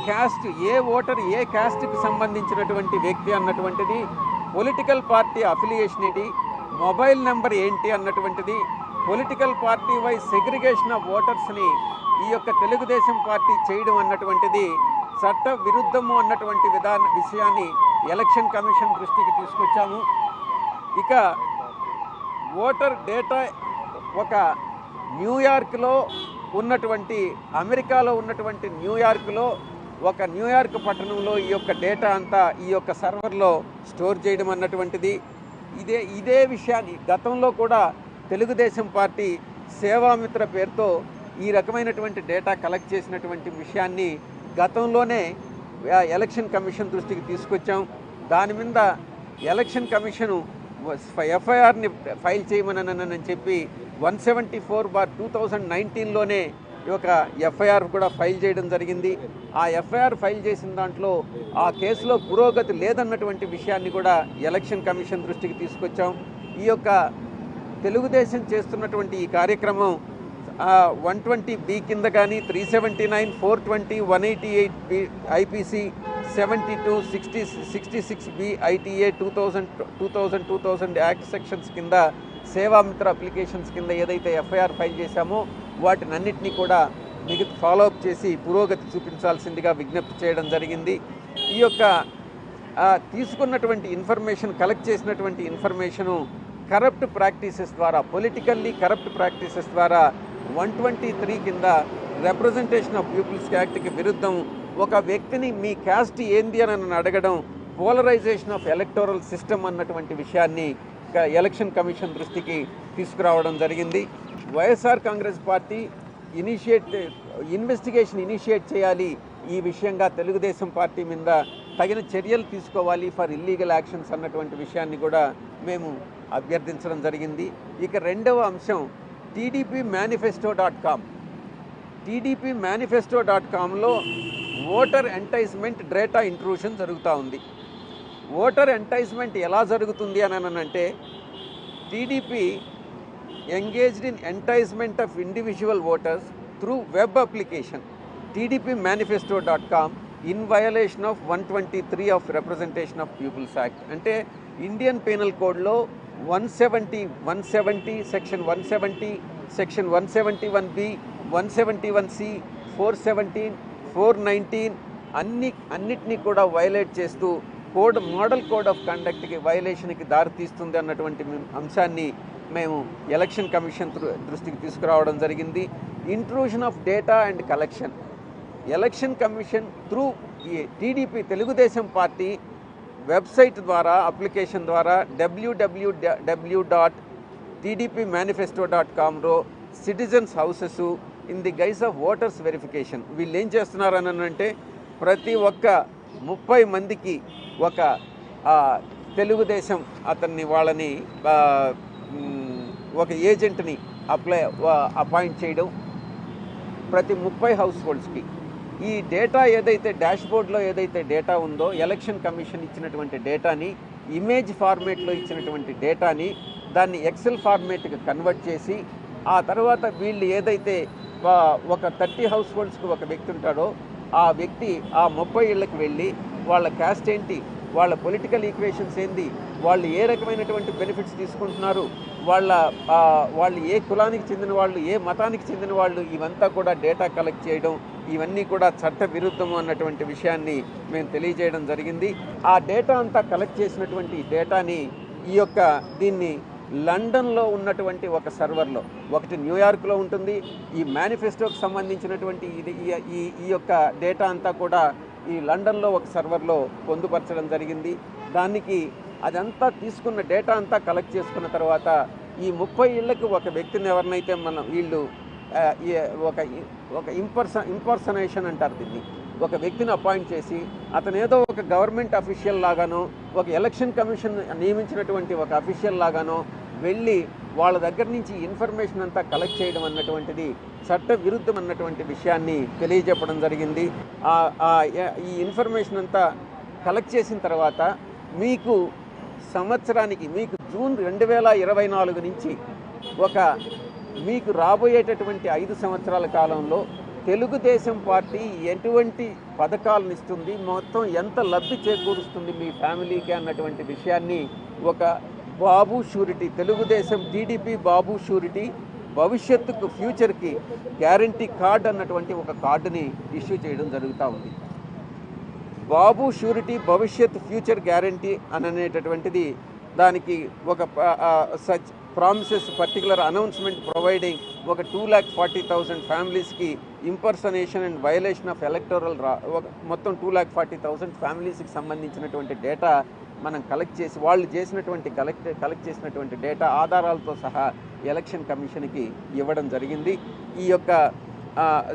Caste, ఏ voter ఏ క్యాస్ట్కి సంబంధించినటువంటి వ్యక్తి అన్నటువంటిది, పొలిటికల్ పార్టీ అఫిలియేషన్ ఏంటి, మొబైల్ నెంబర్ ఏంటి అన్నటువంటిది, political party wise segregation of ఓటర్స్ని ఈ యొక్క తెలుగుదేశం పార్టీ చేయడం అన్నటువంటిది చట్ట విరుద్ధము అన్నటువంటి విషయాన్ని ఎలక్షన్ కమిషన్ దృష్టికి తీసుకొచ్చాము. ఇక ఓటర్ డేటా ఒక న్యూయార్క్లో ఉన్నటువంటి, అమెరికాలో ఉన్నటువంటి న్యూయార్క్లో ఒక న్యూయార్క్ పట్టణంలో ఈ యొక్క డేటా అంతా ఈ యొక్క సర్వర్లో స్టోర్ చేయడం అన్నటువంటిది, ఇదే విషయాన్ని గతంలో కూడా తెలుగుదేశం పార్టీ సేవామిత్ర పేరుతో ఈ రకమైనటువంటి డేటా కలెక్ట్ చేసినటువంటి విషయాన్ని గతంలోనే ఎలక్షన్ కమిషన్ దృష్టికి తీసుకొచ్చాం. దాని మీద ఎలక్షన్ కమిషను ఎఫ్ఐఆర్ని ఫైల్ చేయమని చెప్పి 174/2019లోనే ఈ యొక్క ఎఫ్ఐఆర్ కూడా ఫైల్ చేయడం జరిగింది. ఆ ఎఫ్ఐఆర్ ఫైల్ చేసిన దాంట్లో ఆ కేసులో పురోగతి లేదన్నటువంటి విషయాన్ని కూడా ఎలక్షన్ కమిషన్ దృష్టికి తీసుకొచ్చాం. ఈ యొక్క తెలుగుదేశం చేస్తున్నటువంటి ఈ కార్యక్రమం 120B కింద కానీ 379, 420, 188B IPC, 72, 60, 66B ITA 2000 act sections కింద సేవామిత్ర అప్లికేషన్స్ కింద ఏదైతే ఎఫ్ఐఆర్ ఫైల్ చేశామో వాటినన్నింటినీ కూడా ఫాలోఅప్ చేసి పురోగతి చూపించాల్సిందిగా విజ్ఞప్తి చేయడం జరిగింది. ఈ యొక్క తీసుకున్నటువంటి ఇన్ఫర్మేషన్, కలెక్ట్ చేసినటువంటి ఇన్ఫర్మేషను కరప్ట్ ప్రాక్టీసెస్ ద్వారా, పొలిటికల్లీ కరప్ట్ ప్రాక్టీసెస్ ద్వారా 123 కింద రిప్రజెంటేషన్ ఆఫ్ పీపుల్స్ యాక్ట్కి విరుద్ధం ఒక వ్యక్తిని మీ క్యాస్ట్ ఏంది అని అడగడం పోలరైజేషన్ ఆఫ్ ఎలక్టోరల్ సిస్టమ్ అన్నటువంటి విషయాన్ని ఎలక్షన్ కమిషన్ దృష్టికి తీసుకురావడం జరిగింది. YSR Congress party investigation initiate చేయాలి, ఈ విషయంగా తెలుగుదేశం పార్టీ మీద తగిన చర్యలు తీసుకోవాలి ఫర్ ఇల్లీగల్ యాక్షన్స్ అన్నటువంటి విషయాన్ని కూడా మేము అభ్యర్థించడం జరిగింది. ఇక రెండవ అంశం tdpmanifesto.com. tdpmanifesto.comలో ఓటర్ ఎంటైజ్మెంట్ డేటా ఇంట్రూషన్ జరుగుతూ ఉంది. ఓటర్ ఎంటైజ్మెంట్ ఎలా జరుగుతుంది అని అంటే, TDP engaged in enticement of individual voters through web application tdpmanifesto.com in violation of 123 of representation of people's act. అంటే ఇండియన్ పీనల్ కోడ్లో 170 సెక్షన్ 170, సెక్షన్ 171B, 171C, 417, 419 అన్నిటినీ కూడా వైలేట్ చేస్తూ మోడల్ కోడ్ ఆఫ్ కండక్ట్కి వైలేషన్కి దారితీస్తుంది అన్నటువంటి అంశాన్ని మేము ఎలక్షన్ కమిషన్ దృష్టికి తీసుకురావడం జరిగింది. Intrusion of data and collection, election commission through TDP Telugu Desam party website ద్వారా, అప్లికేషన్ ద్వారా www.tdpmanifesto.comలో citizens houses in the guise of voters verification వీళ్ళు ఏం చేస్తున్నారని అంటే, ప్రతి ఒక్క 30 మందికి ఒక తెలుగుదేశం వాళ్ళని ఒక ఏజెంట్ని అపాయింట్ చేయడం ప్రతి 30 హౌస్ హోల్డ్స్కి. ఈ డేటా ఏదైతే డాష్బోర్డ్లో ఏదైతే డేటా ఉందో, ఎలక్షన్ కమిషన్ ఇచ్చినటువంటి డేటాని, ఇమేజ్ ఫార్మేట్లో ఇచ్చినటువంటి డేటాని దాన్ని ఎక్సెల్ ఫార్మేట్కి కన్వర్ట్ చేసి, ఆ తర్వాత వీళ్ళు ఏదైతే ఒక 30 హౌస్ హోల్డ్స్కి ఒక వ్యక్తి ఉంటాడో ఆ వ్యక్తి ఆ 30 ఇళ్ళకి వెళ్ళి వాళ్ళ క్యాస్ట్ ఏంటి, వాళ్ళ పొలిటికల్ ఈక్వేషన్స్ ఏంది, వాళ్ళు ఏ రకమైనటువంటి బెనిఫిట్స్ తీసుకుంటున్నారు, వాళ్ళు ఏ కులానికి చెందిన వాళ్ళు, ఏ మతానికి చెందిన వాళ్ళు, ఇవంతా కూడా డేటా కలెక్ట్ చేయడం, ఇవన్నీ కూడా చట్ట విరుద్ధము అన్నటువంటి విషయాన్ని మేము తెలియజేయడం జరిగింది. ఆ డేటా అంతా కలెక్ట్ చేసినటువంటి డేటాని దీన్ని లండన్లో ఉన్నటువంటి ఒక సర్వర్లో, ఒకటి న్యూయార్క్లో ఉంటుంది. ఈ మేనిఫెస్టోకి సంబంధించినటువంటి ఈ యొక్క డేటా అంతా కూడా ఈ లండన్లో ఒక సర్వర్లో పొందుపరచడం జరిగింది. దానికి అదంతా తీసుకున్న డేటా అంతా కలెక్ట్ చేసుకున్న తర్వాత ఈ 30 ఇళ్లకు ఒక వ్యక్తిని ఎవరినైతే వీళ్ళు ఒక ఇంపర్సనేషన్ అంటారు దీన్ని, ఒక వ్యక్తిని అపాయింట్ చేసి అతను ఏదో ఒక గవర్నమెంట్ అఫీషియల్ లాగానో, ఒక ఎలక్షన్ కమిషన్ నియమించినటువంటి ఒక అఫీషియల్ లాగానో వెళ్ళి వాళ్ళ దగ్గర నుంచి ఇన్ఫర్మేషన్ అంతా కలెక్ట్ చేయడం అన్నటువంటిది చట్ట విరుద్ధం అన్నటువంటి విషయాన్ని తెలియజెప్పడం జరిగింది. ఈ ఇన్ఫర్మేషన్ అంతా కలెక్ట్ చేసిన తర్వాత మీకు సంవత్సరానికి, మీకు జూన్ 2024 నుంచి మీకు రాబోయేటటువంటి 5 సంవత్సరాల కాలంలో తెలుగుదేశం పార్టీ ఎటువంటి పథకాలను ఇస్తుంది, మొత్తం ఎంత లబ్ధి చేకూరుస్తుంది మీ ఫ్యామిలీకి అన్నటువంటి విషయాన్ని ఒక బాబు షూరిటీ, తెలుగుదేశం టీడీపీ బాబు షూరిటీ భవిష్యత్తుకు ఫ్యూచర్కి గ్యారంటీ కార్డ్ అన్నటువంటి ఒక కార్డుని ఇష్యూ చేయడం జరుగుతూ ఉంది. బాబు షూరిటీ భవిష్యత్ ఫ్యూచర్ గ్యారంటీ అనేటటువంటిది దానికి ఒక such promises particular announcement providing ఒక 2,40,000 ఫ్యామిలీస్కి impersonation and violation of electoral మొత్తం 2,40,000 ఫ్యామిలీస్కి సంబంధించినటువంటి డేటా మనం కలెక్ట్ చేసి వాళ్ళు చేసినటువంటి కలెక్ట్ చేసినటువంటి డేటా ఆధారాలతో సహా ఎలక్షన్ కమిషన్కి ఇవ్వడం జరిగింది. ఈ యొక్క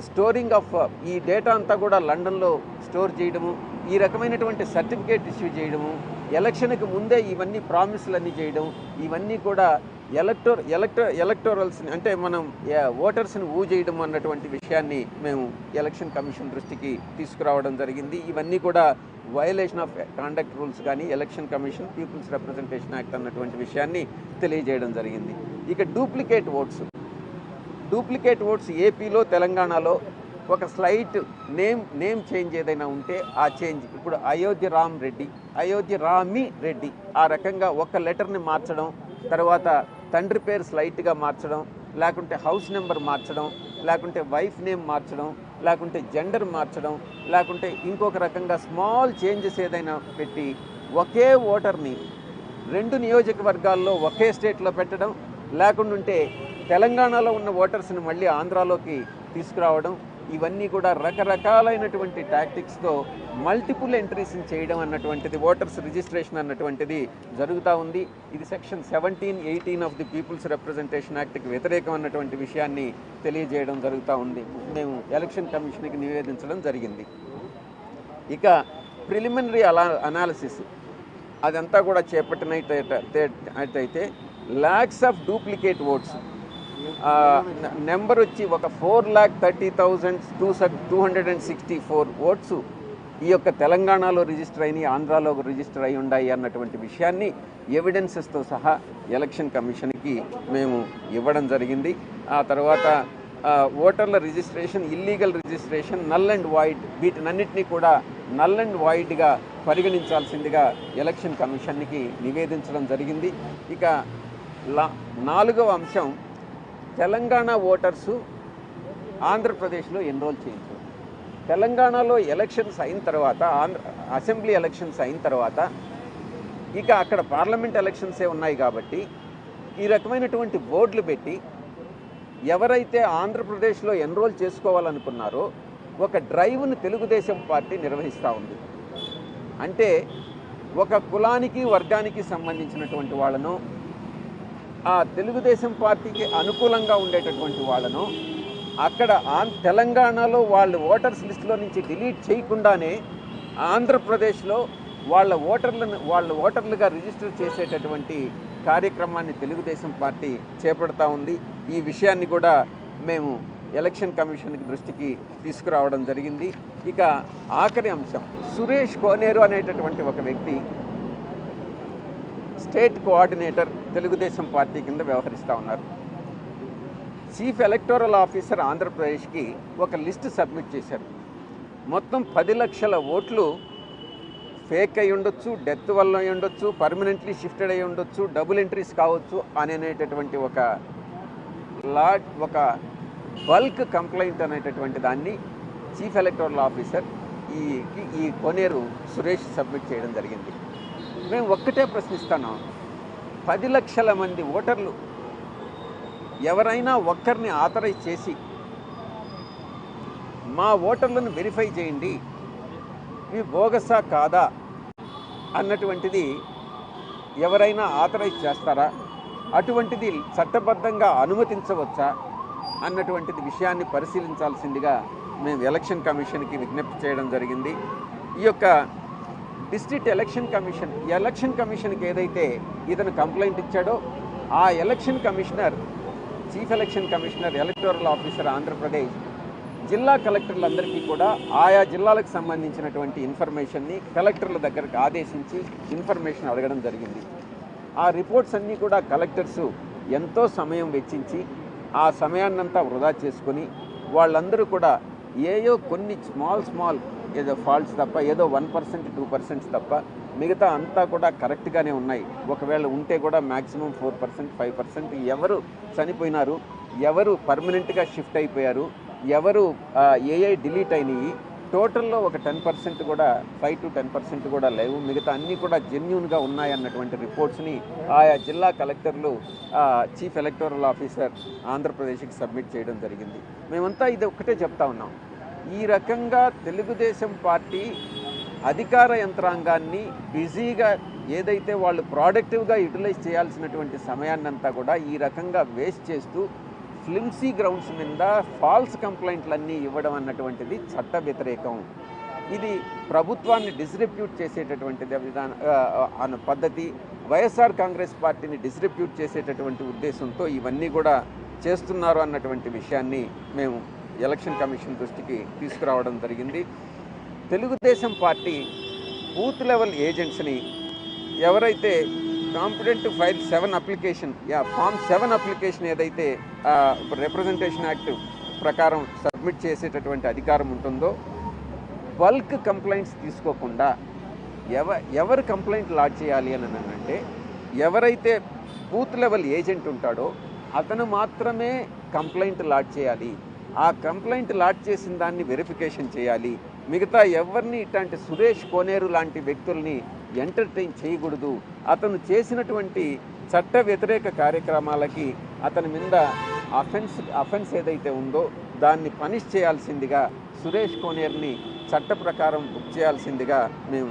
స్టోరింగ్ ఆఫ్ ఈ డేటా అంతా కూడా లండన్లో స్టోర్ చేయడము, ఈ రకమైనటువంటి సర్టిఫికేట్ ఇష్యూ చేయడము, ఎలక్షన్కి ముందే ఇవన్నీ ప్రామిస్లన్నీ చేయడం, ఇవన్నీ కూడా ఎలక్టోరల్స్ని అంటే మనం ఓటర్స్ని చేయడం అన్నటువంటి విషయాన్ని మేము ఎలక్షన్ కమిషన్ దృష్టికి తీసుకురావడం జరిగింది. ఇవన్నీ కూడా వయలేషన్ ఆఫ్ కాండక్ట్ రూల్స్ కానీ election commission peoples representation act అన్నటువంటి విషయాన్ని తెలియజేయడం జరిగింది. ఇక డూప్లికేట్ ఓట్స్ ఏపీలో తెలంగాణలో ఒక స్లైట్ నేమ్ చేంజ్ ఏదైనా ఉంటే ఆ చేంజ్ ఇప్పుడు అయోధ్య రామి రెడ్డి ఆ రకంగా ఒక లెటర్ని మార్చడం, తర్వాత తండ్రి పేరు స్లైట్గా మార్చడం, లేకుంటే హౌస్ నెంబర్ మార్చడం, లేకుంటే వైఫ్ నేమ్ మార్చడం, లేకుంటే జెండర్ మార్చడం, లేకుంటే ఇంకొక రకంగా స్మాల్ చేంజెస్ ఏదైనా పెట్టి ఒకే ఓటర్ని 2 నియోజకవర్గాల్లో ఒకే స్టేట్లో పెట్టడం, లేకుండా ఉంటే తెలంగాణలో ఉన్న ఓటర్స్ని మళ్ళీ ఆంధ్రాలోకి తీసుకురావడం, ఇవన్నీ కూడా రకరకాలైనటువంటి టాక్టిక్స్తో మల్టిపుల్ ఎంట్రీస్ని చేయడం అన్నటువంటిది ఓటర్స్ రిజిస్ట్రేషన్ అన్నటువంటిది జరుగుతూ ఉంది. ఇది section 17, 18 of the people's representation యాక్ట్కి వ్యతిరేకం అన్నటువంటి విషయాన్ని తెలియజేయడం జరుగుతూ ఉంది. మేము ఎలక్షన్ కమిషన్కి నివేదించడం జరిగింది. ఇక ప్రిలిమినరీ అనాలిసిస్ అదంతా కూడా చేపట్టినట్టయితే lakhs of duplicate votes number వచ్చి ఒక 4,30,264 ఓట్స్ ఈ యొక్క తెలంగాణలో రిజిస్టర్ అయినాయి, ఆంధ్రాలో రిజిస్టర్ అయి ఉన్నాయి అన్నటువంటి విషయాన్ని ఎవిడెన్సెస్తో సహా ఎలక్షన్ కమిషన్కి మేము ఇవ్వడం జరిగింది. ఆ తర్వాత ఓటర్ల registration, illegal registration, null and void వీటినన్నింటినీ కూడా నల్ అండ్ వాయిడ్గా పరిగణించాల్సిందిగా ఎలక్షన్ కమిషన్కి నివేదించడం జరిగింది. ఇక 4వ అంశం తెలంగాణ ఓటర్సు ఆంధ్రప్రదేశ్లో ఎన్రోల్ చేయించు. తెలంగాణలో ఎలక్షన్స్ అయిన తర్వాత అసెంబ్లీ ఎలక్షన్స్ అయిన తర్వాత ఇక అక్కడ పార్లమెంట్ ఎలక్షన్సే ఉన్నాయి కాబట్టి ఈ రకమైనటువంటి బోర్డులు పెట్టి ఎవరైతే ఆంధ్రప్రదేశ్లో ఎన్రోల్ చేసుకోవాలనుకున్నారో ఒక డ్రైవ్ను తెలుగుదేశం పార్టీ నిర్వహిస్తూ ఉంది. అంటే ఒక కులానికి వర్గానికి సంబంధించినటువంటి వాళ్ళను, ఆ తెలుగుదేశం పార్టీకి అనుకూలంగా ఉండేటటువంటి వాళ్ళను అక్కడ తెలంగాణలో వాళ్ళు ఓటర్స్ లిస్టులో నుంచి డిలీట్ చేయకుండానే ఆంధ్రప్రదేశ్లో వాళ్ళ ఓటర్లుగా రిజిస్టర్ చేసేటటువంటి కార్యక్రమాన్ని తెలుగుదేశం పార్టీ చేపడతా ఉంది. ఈ విషయాన్ని కూడా మేము ఎలక్షన్ కమిషన్కి దృష్టికి తీసుకురావడం జరిగింది. ఇక ఆఖరి అంశం, సురేష్ కోనేరు అనేటటువంటి ఒక వ్యక్తి స్టేట్ కోఆర్డినేటర్ తెలుగుదేశం పార్టీ కింద వ్యవహరిస్తూ ఉన్నారు. చీఫ్ ఎలక్టోరల్ ఆఫీసర్ ఆంధ్రప్రదేశ్కి ఒక లిస్ట్ సబ్మిట్ చేశారు. మొత్తం 10 లక్షల ఓట్లు ఫేక్ అయి ఉండొచ్చు, డెత్ వల్ల అయి ఉండొచ్చు, పర్మనెంట్లీ షిఫ్టెడ్ అయి ఉండొచ్చు, డబుల్ ఎంట్రీస్ కావచ్చు అనేటటువంటి ఒక బల్క్ కంప్లైంట్ అనేటటువంటి దాన్ని చీఫ్ ఎలక్టోరల్ ఆఫీసర్ ఈ కోనేరు సురేష్ సబ్మిట్ చేయడం జరిగింది. మేము ఒక్కటే ప్రశ్నిస్తున్నాం, 10 లక్షల మంది ఓటర్లు ఎవరైనా ఒక్కరిని ఆథరైజ్ చేసి మా ఓటర్లను వెరిఫై చేయండి, ఇవి బోగసా కాదా అన్నటువంటిది ఎవరైనా ఆథరైజ్ చేస్తారా, అటువంటిది చట్టబద్ధంగా అనుమతించవచ్చా అన్నటువంటిది విషయాన్ని పరిశీలించాల్సిందిగా మేము ఎలక్షన్ కమిషన్కి విజ్ఞప్తి చేయడం జరిగింది. ఈ యొక్క డిస్ట్రిక్ట్ ఎలక్షన్ కమిషన్కి ఏదైతే ఇతను కంప్లైంట్ ఇచ్చాడో ఆ election commissioner, chief election commissioner, electoral officer Andhra Pradesh జిల్లా కలెక్టర్లందరికీ కూడా ఆయా జిల్లాలకు సంబంధించినటువంటి ఇన్ఫర్మేషన్ని కలెక్టర్ల దగ్గరకు ఆదేశించి ఇన్ఫర్మేషన్ అడగడం జరిగింది. ఆ రిపోర్ట్స్ అన్నీ కూడా కలెక్టర్సు ఎంతో సమయం వెచ్చించి ఆ సమయాన్నంతా వృధా చేసుకొని వాళ్ళందరూ కూడా ఏయో కొన్ని స్మాల్ ఏదో ఫాల్ట్స్ తప్ప, ఏదో 1% 2% తప్ప మిగతా అంతా కూడా కరెక్ట్గానే ఉన్నాయి. ఒకవేళ ఉంటే కూడా మ్యాక్సిమం 4% 5% ఎవరు చనిపోయినారు, ఎవరు పర్మనెంట్గా షిఫ్ట్ అయిపోయారు, ఎవరు ఏఐ డిలీట్ అయినాయి, టోటల్లో ఒక 10% కూడా 5 to 10% కూడా లేవు. మిగతా అన్నీ కూడా జెన్యూన్గా ఉన్నాయన్నటువంటి రిపోర్ట్స్ని ఆయా జిల్లా కలెక్టర్లు, చీఫ్ ఎలక్టోరల్ ఆఫీసర్ ఆంధ్రప్రదేశ్కి సబ్మిట్ చేయడం జరిగింది. మేమంతా ఇది ఒక్కటే చెప్తా ఉన్నాం, ఈ రకంగా తెలుగుదేశం పార్టీ అధికార యంత్రాంగాన్ని బిజీగా ఏదైతే వాళ్ళు ప్రోడక్టివ్గా యూటిలైజ్ చేయాల్సినటువంటి సమయాన్నంతా కూడా ఈ రకంగా వేస్ట్ చేస్తూ ఫ్లిమ్సీ గ్రౌండ్స్ మీద ఫాల్స్ కంప్లైంట్లన్నీ ఇవ్వడం అన్నటువంటిది చట్ట వ్యతిరేకం. ఇది ప్రభుత్వాన్ని డిస్రెప్యూట్ చేసేటటువంటిది అన్న పద్ధతి, వైఎస్ఆర్ కాంగ్రెస్ పార్టీని డిస్రెప్యూట్ చేసేటటువంటి ఉద్దేశంతో ఇవన్నీ కూడా చేస్తున్నారు అన్నటువంటి విషయాన్ని మేము ఎలక్షన్ కమిషన్ దృష్టికి తీసుకురావడం జరిగింది. తెలుగుదేశం పార్టీ బూత్ లెవెల్ ఏజెంట్స్ని ఎవరైతే competent file 7 application form 7 application ఏదైతే రిప్రజెంటేషన్ యాక్ట్ ప్రకారం సబ్మిట్ చేసేటటువంటి అధికారం ఉంటుందో, బల్క్ కంప్లైంట్స్ తీసుకోకుండా ఎవరు కంప్లైంట్ లాడ్జ్ చేయాలి అని అంటే ఎవరైతే బూత్ లెవెల్ ఏజెంట్ ఉంటాడో అతను మాత్రమే కంప్లైంట్ లాడ్జ్ చేయాలి. ఆ కంప్లైంట్ లాడ్జ్ చేసిన దాన్ని వెరిఫికేషన్ చేయాలి. మిగతా ఎవరిని ఇట్లాంటి సురేష్ కోనేరు లాంటి వ్యక్తుల్ని ఎంటర్టైన్ చేయకూడదు. అతను చేసినటువంటి చట్ట వ్యతిరేక కార్యక్రమాలకి అతని మీద అఫెన్స్ ఏదైతే ఉందో దాన్ని పనిష్ చేయాల్సిందిగా సురేష్ కోనేరుని చట్ట ప్రకారం బుక్ చేయాల్సిందిగా మేము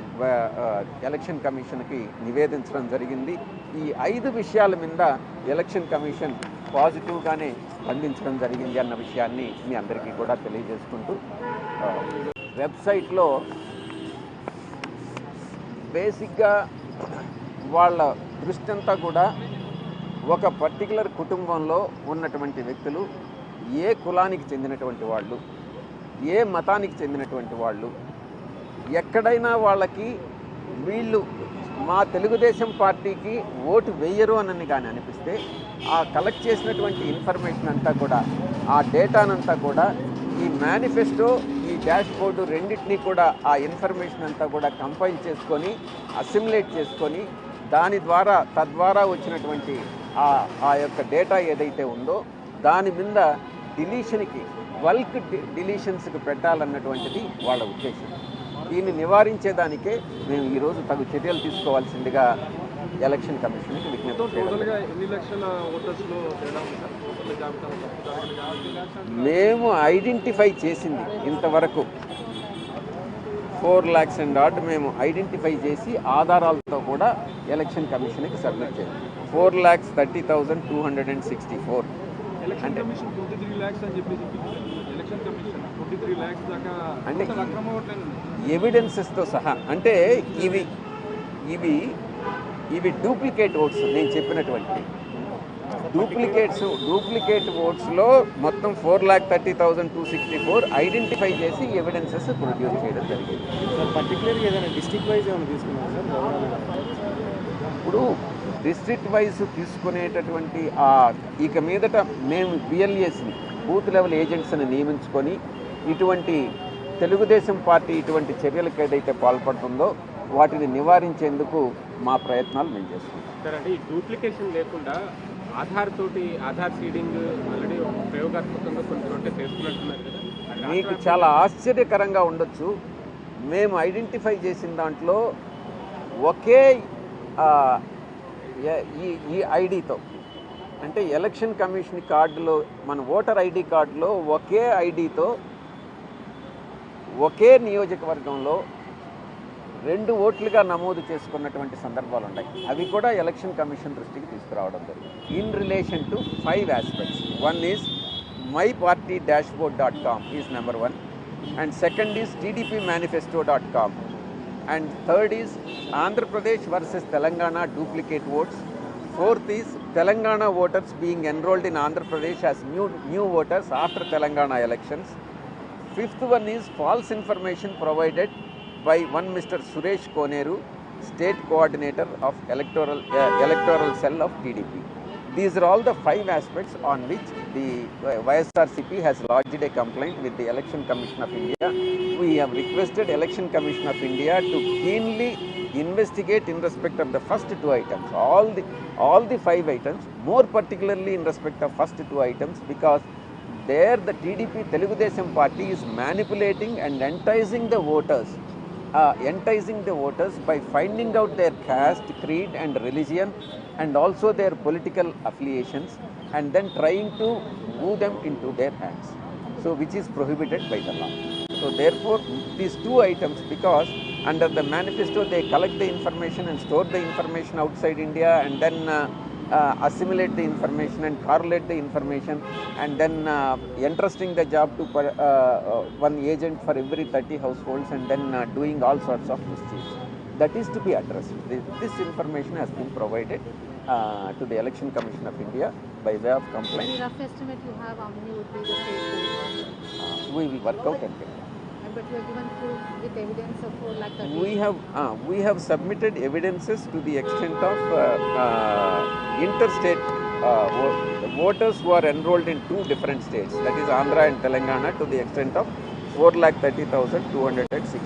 ఎలక్షన్ కమిషన్కి నివేదించడం జరిగింది. ఈ 5 విషయాల మీద ఎలక్షన్ కమిషన్ పాజిటివ్గానే స్పందించడం జరిగింది అన్న విషయాన్ని మీ అందరికీ కూడా తెలియజేసుకుంటూ, వెబ్సైట్లో బేసిక్గా వాళ్ళ దృష్టి అంతా కూడా ఒక పర్టికులర్ కుటుంబంలో ఉన్నటువంటి వ్యక్తులు, ఏ కులానికి చెందినటువంటి వాళ్ళు, ఏ మతానికి చెందినటువంటి వాళ్ళు, ఎక్కడైనా వాళ్ళకి వీళ్ళు మా తెలుగుదేశం పార్టీకి ఓటు వేయరు అని కానీ అనిపిస్తే ఆ కలెక్ట్ చేసినటువంటి ఇన్ఫర్మేషన్ అంతా కూడా, ఆ డేటానంతా కూడా ఈ మేనిఫెస్టో, ఈ డాష్ బోర్డు రెండింటినీ కూడా ఆ ఇన్ఫర్మేషన్ అంతా కూడా కంపైల్ చేసుకొని అసిమ్యులేట్ చేసుకొని తద్వారా వచ్చినటువంటి ఆ యొక్క డేటా ఏదైతే ఉందో దాని మీద డిలీషన్కి, బల్క్ డిలీషన్స్కి పెట్టాలన్నటువంటిది వాళ్ళ ఉద్దేశం. దీన్ని నివారించేదానికే మేము ఈరోజు తగు చర్యలు తీసుకోవాల్సిందిగా ఎలక్షన్ కమిషన్కి విజ్ఞప్తి మేము ఐడెంటిఫై చేసింది ఇంతవరకు 4 lakhs and odd మేము ఐడెంటిఫై చేసి ఆధారాలతో కూడా ఎలక్షన్ కమిషన్కి సబ్మిట్ చేయాలి. 4,30,264 అంటే ఎవిడెన్సెస్తో సహా. అంటే ఇవి డూప్లికేట్ ఓట్స్. నేను చెప్పినటువంటి డూప్లికేట్ ఓట్స్లో మొత్తం 4,30,264 ఐడెంటిఫై చేసి ఎవిడెన్సెస్ ప్రొడ్యూస్ చేయడం జరిగింది. సార్ పర్టికులర్గా ఏదైనా డిస్ట్రిక్ట్ వైజ్ ఏమైనా తీసుకున్నారు సార్? ఇప్పుడు డిస్ట్రిక్ట్ వైజ్ తీసుకునేటటువంటి ఇక మీదట మేము బిఎల్ఏస్ని, బూత్ లెవెల్ ఏజెంట్స్ని నియమించుకొని ఇటువంటి తెలుగుదేశం పార్టీ ఇటువంటి చర్యలకు ఏదైతే పాల్పడుతుందో వాటిని నివారించేందుకు మా ప్రయత్నాలు మేము చేసుకుంటాం. సార్ అంటే ఈ డూప్లికేషన్ లేకుండా ఆధార్ సీడింగ్ ఆల్రెడీ ప్రయోగాత్మకంగా కొన్ని చోట్ల చేసుకున్నట్టున్నారు కదా, మీకు చాలా ఆశ్చర్యకరంగా ఉండొచ్చు. మేము ఐడెంటిఫై చేసిన దాంట్లో ఒకే ఈ ఐడితో, అంటే ఎలక్షన్ కమిషన్ కార్డులో, మన ఓటర్ ఐడి కార్డులో ఒకే ఐడితో ఒకే నియోజకవర్గంలో 2 ఓట్లుగా నమోదు చేసుకున్నటువంటి సందర్భాలు ఉన్నాయి. అవి కూడా ఎలక్షన్ కమిషన్ దృష్టికి తీసుకురావడం జరిగింది. In relation to 5 aspects. One is mypartydashboard.com is number 1, and second is tdpmanifesto.com, and third is Andhra Pradesh versus Telangana duplicate votes. Fourth is Telangana voters being enrolled in Andhra Pradesh as new voters after Telangana elections. Fifth one is false information provided by one Mr. Suresh Koneru, State Coordinator of Electoral Cell of TDP. These are all the 5 aspects on which the YSRCP has lodged a complaint with the Election Commission of India. We have requested Election Commission of India to keenly investigate in respect of the first 2 items, all the 5 items, more particularly in respect of first 2 items, because there the TDP Telugudesam party is manipulating and enticing the voters by finding out their caste, creed and religion and also their political affiliations, and then trying to move them into their hands, so which is prohibited by the law. So therefore these 2 items, because under the manifesto they collect the information and store the information outside India and then assimilate the information and correlate the information and then entrusting the job to one agent for every 30 households and then doing all sorts of mischiefs. That is to be addressed. This information has been provided to the Election Commission of India by way of complaint. Any rough estimate you have how many would be the fake? We will work out and get it. But you have given proof with evidence of 4,30,000. We have submitted evidences to the extent of interstate voters who are enrolled in 2 different states, that is Andhra and Telangana, to the extent of 4,30,264.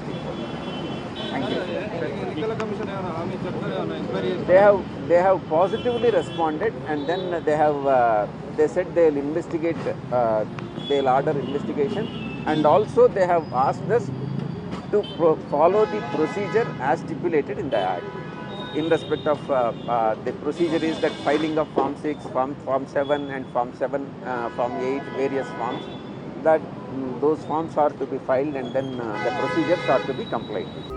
Thank you. They have positively responded, and then they said they'll investigate, they'll order investigation, and also they have asked us to follow the procedure as stipulated in the Act. In respect of the procedure is that filing of Form 6, Form 7 and Form 8, various forms, that those forms are to be filed and then the procedures are to be complied with.